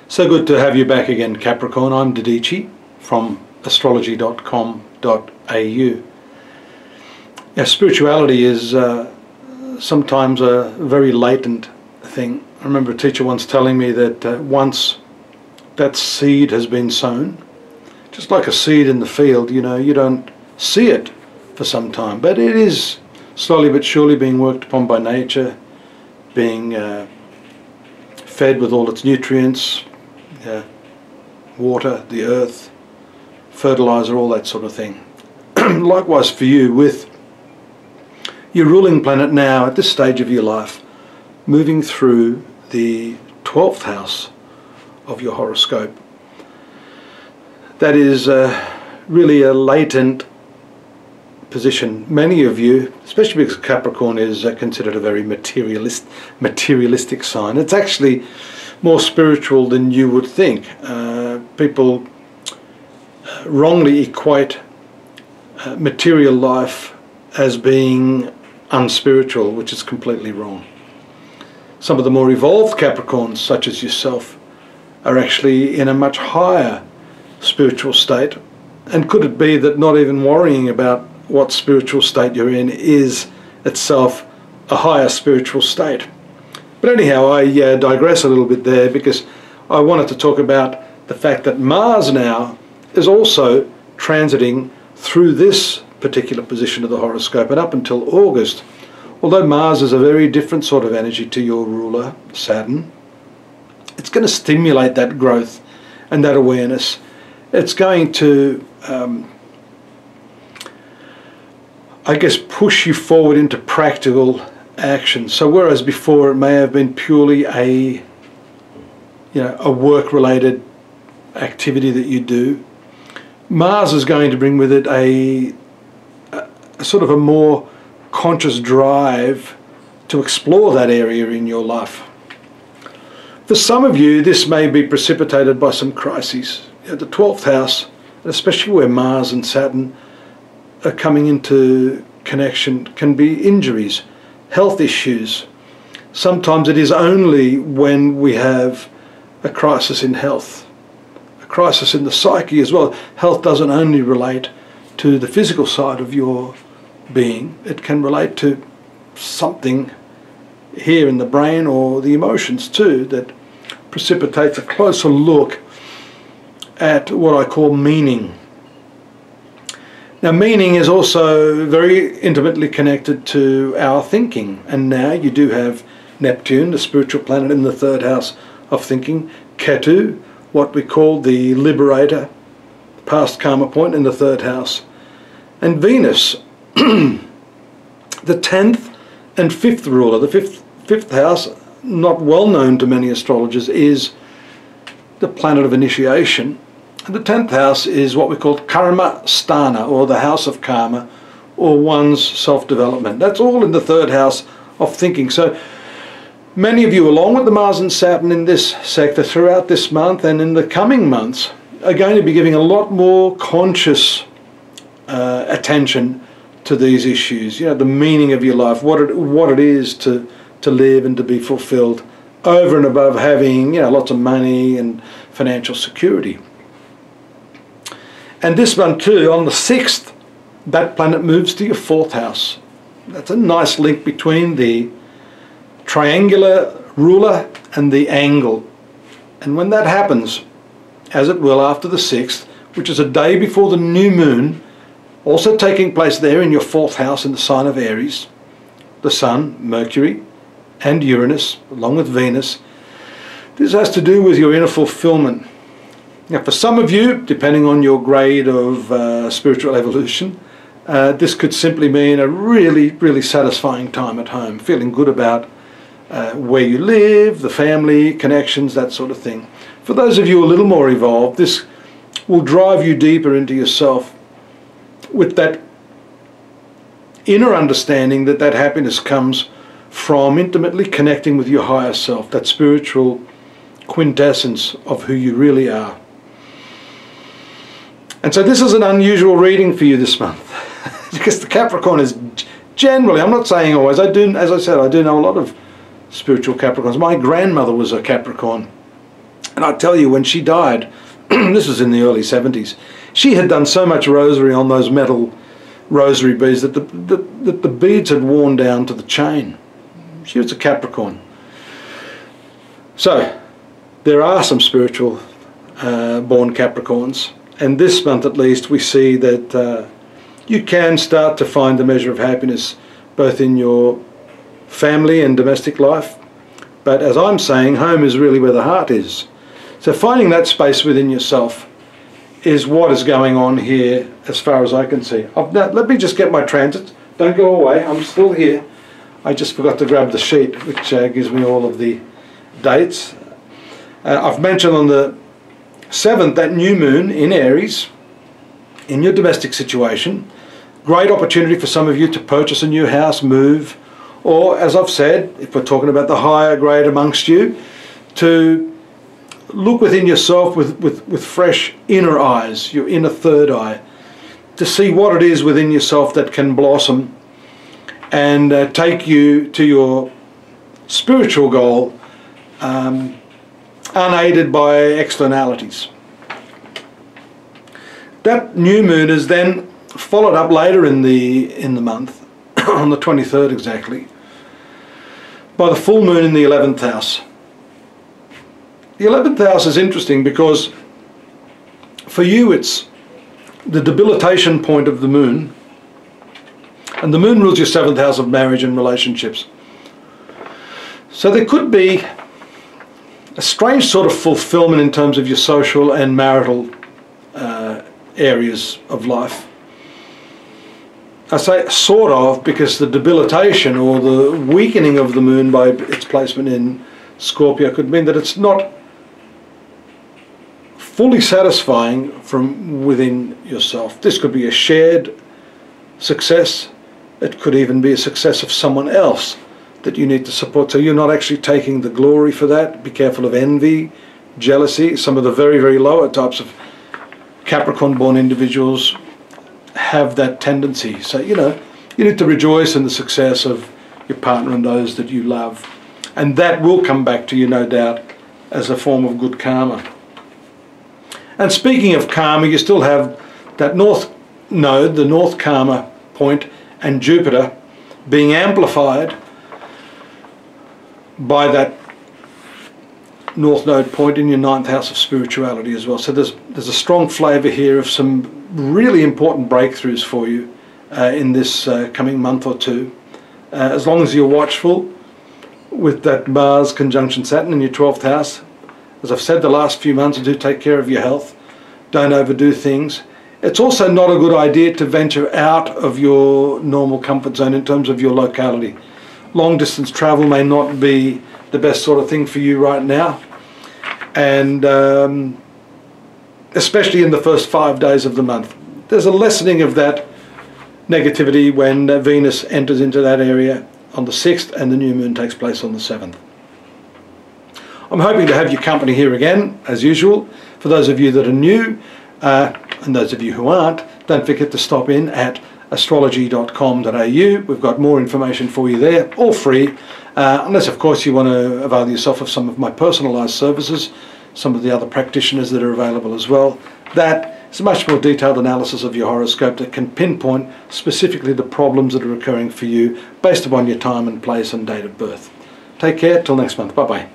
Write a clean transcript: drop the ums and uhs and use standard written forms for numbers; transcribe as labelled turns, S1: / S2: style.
S1: So good to have you back again, Capricorn. I'm Didici from astrology.com.au. Now, spirituality is sometimes a very latent thing. I remember a teacher once telling me that once that seed has been sown, just like a seed in the field, you know, you don't see it for some time, but it is slowly but surely being worked upon by nature, being fed with all its nutrients, water, the earth, fertilizer, all that sort of thing. Likewise for you, with your ruling planet now at this stage of your life, moving through the 12th house of your horoscope. That is really a latent position. Many of you, especially because Capricorn is considered a very materialistic sign, it's actually more spiritual than you would think. People wrongly equate material life as being unspiritual, which is completely wrong. Some of the more evolved Capricorns, such as yourself, are actually in a much higher spiritual state. And could it be that not even worrying about what spiritual state you're in is itself a higher spiritual state? But anyhow, I digress a little bit there, because I wanted to talk about the fact that Mars now is also transiting through this particular position of the horoscope, and up until August, although Mars is a very different sort of energy to your ruler, Saturn, it's going to stimulate that growth and that awareness. It's going to, I guess, push you forward into practical action. So whereas before it may have been purely a work-related activity that you do, Mars is going to bring with it a sort of a more conscious drive to explore that area in your life. For some of you, this may be precipitated by some crises. The 12th house, especially where Mars and Saturn are coming into connection, can be injuries, health issues. Sometimes it is only when we have a crisis in health, a crisis in the psyche as well. Health doesn't only relate to the physical side of your being, it can relate to something here in the brain or the emotions too, that precipitates a closer look at what I call meaning. Now, meaning is also very intimately connected to our thinking, and now you do have Neptune, the spiritual planet, in the 3rd house of thinking, Ketu, what we call the liberator, past karma point, in the 3rd house, and Venus, the 10th and 5th ruler. The fifth house, not well known to many astrologers, is the planet of initiation. And the 10th house is what we call Karma Sthana, or the house of karma, or one's self-development. That's all in the 3rd house of thinking. So many of you, along with the Mars and Saturn in this sector throughout this month and in the coming months, are going to be giving a lot more conscious attention to these issues. You know, the meaning of your life, what it is to live and to be fulfilled, over and above having, you know, lots of money and financial security. And this one too, on the 6th, that planet moves to your 4th house. That's a nice link between the triangular ruler and the angle. And when that happens, as it will after the 6th, which is a day before the new moon, also taking place there in your 4th house in the sign of Aries, the Sun, Mercury, and Uranus, along with Venus. This has to do with your inner fulfillment. Now, for some of you, depending on your grade of spiritual evolution, this could simply mean a really, really satisfying time at home, feeling good about where you live, the family, connections, that sort of thing. For those of you a little more evolved, this will drive you deeper into yourself with that inner understanding that that happiness comes from intimately connecting with your higher self, that spiritual quintessence of who you really are. And so this is an unusual reading for you this month, because the Capricorn is generally, I'm not saying always, I do, as I said, I do know a lot of spiritual Capricorns. My grandmother was a Capricorn, And I tell you, when she died, this was in the early 70s, she had done so much rosary on those metal rosary beads that the beads had worn down to the chain. She was a Capricorn. So there are some spiritual born Capricorns, and this month at least we see that you can start to find the measure of happiness both in your family and domestic life. But as I'm saying, home is really where the heart is. So finding that space within yourself is what is going on here as far as I can see. Now, let me just get my transits. Don't go away, I'm still here. I just forgot to grab the sheet which gives me all of the dates. I've mentioned on the 7th that new moon in Aries in your domestic situation. Great opportunity for some of you to purchase a new house, move, or as I've said, if we're talking about the higher grade amongst you, to look within yourself with fresh inner eyes, your inner third eye, to see what it is within yourself that can blossom and take you to your spiritual goal unaided by externalities. That new moon is then followed up later in the month, on the 23rd exactly, by the full moon in the 11th house. The 11th house is interesting because for you it's the debilitation point of the moon, and the moon rules your 7th house of marriage and relationships. So there could be a strange sort of fulfillment in terms of your social and marital areas of life. I say sort of because the debilitation or the weakening of the moon by its placement in Scorpio could mean that it's not fully satisfying from within yourself. This could be a shared success. It could even be a success of someone else that you need to support. So you're not actually taking the glory for that. Be careful of envy, jealousy. Some of the very, very lower types of Capricorn-born individuals have that tendency. So, you need to rejoice in the success of your partner and those that you love. And that will come back to you, no doubt, as a form of good karma. And speaking of karma, you still have that north node, the north karma point, and Jupiter being amplified by that north node point in your 9th house of spirituality as well. So there's a strong flavour here of some really important breakthroughs for you in this coming month or two. As long as you're watchful with that Mars conjunction Saturn in your 12th house. As I've said the last few months, do take care of your health. Don't overdo things. It's also not a good idea to venture out of your normal comfort zone in terms of your locality. Long distance travel may not be the best sort of thing for you right now, and especially in the first 5 days of the month. There's a lessening of that negativity when Venus enters into that area on the 6th and the new moon takes place on the 7th. I'm hoping to have your company here again, as usual. For those of you that are new, and those of you who aren't, don't forget to stop in at astrology.com.au. We've got more information for you there, all free, unless of course you want to avail yourself of some of my personalised services, some of the other practitioners that are available as well. That is a much more detailed analysis of your horoscope that can pinpoint specifically the problems that are occurring for you based upon your time and place and date of birth. Take care, till next month, bye bye.